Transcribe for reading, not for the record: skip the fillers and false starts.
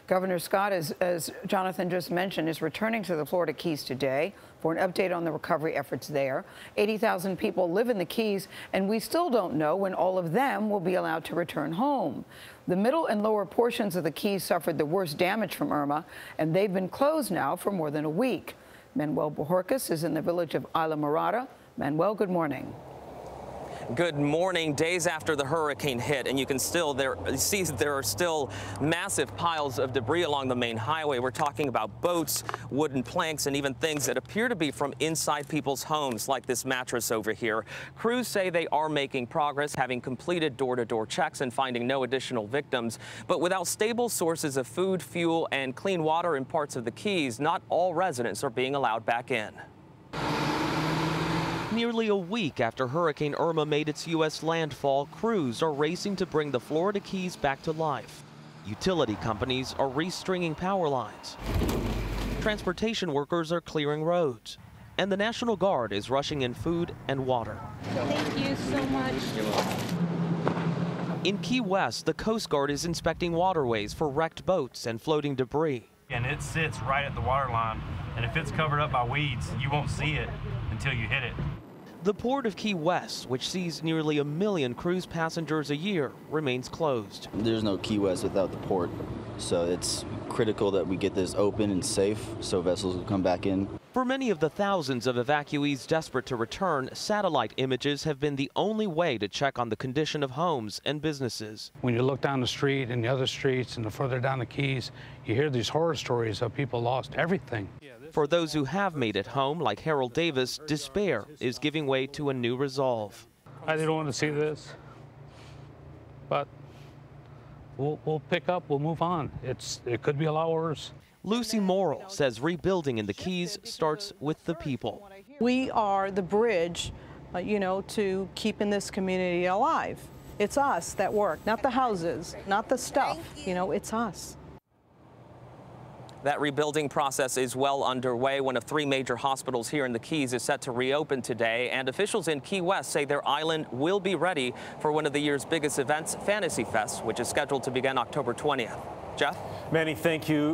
Governor Scott, as Jonathan just mentioned, is returning to the Florida Keys today for an update on the recovery efforts there. 80,000 people live in the Keys, and we still don't know when all of them will be allowed to return home. The middle and lower portions of the Keys suffered the worst damage from Irma, and they've been closed now for more than a week. Manuel Bojorquez is in the village of Isla Morada. Manuel, good morning. Good morning. Days after the hurricane hit, and you can still see there are still massive piles of debris along the main highway. We're talking about boats, wooden planks, and even things that appear to be from inside people's homes, like this mattress over here. Crews say they are making progress, having completed door-to-door checks and finding no additional victims. But without stable sources of food, fuel, and clean water in parts of the Keys, not all residents are being allowed back in. Nearly a week after Hurricane Irma made its U.S. landfall, crews are racing to bring the Florida Keys back to life. Utility companies are restringing power lines. Transportation workers are clearing roads. And the National Guard is rushing in food and water. Thank you so much. In Key West, the Coast Guard is inspecting waterways for wrecked boats and floating debris. And it sits right at the water line, and if it's covered up by weeds, you won't see it until you hit it. The port of Key West, which sees nearly 1 million cruise passengers a year, remains closed. There's no Key West without the port, so it's critical that we get this open and safe so vessels will come back in. For many of the thousands of evacuees desperate to return, satellite images have been the only way to check on the condition of homes and businesses. When you look down the street and the other streets and the further down the Keys, you hear these horror stories of people lost everything. For those who have made it home, like Harold Davis, despair is giving way to a new resolve. I didn't want to see this, but we'll pick up, we'll move on. It could be a lot worse. Lucy Morrill says rebuilding in the Keys starts with the people. We are the bridge, to keeping this community alive. It's us that work, not the houses, not the stuff. It's us. That rebuilding process is well underway. One of 3 major hospitals here in the Keys is set to reopen today, and officials in Key West say their island will be ready for one of the year's biggest events, Fantasy Fest, which is scheduled to begin October 20th. Jeff? Manny, thank you.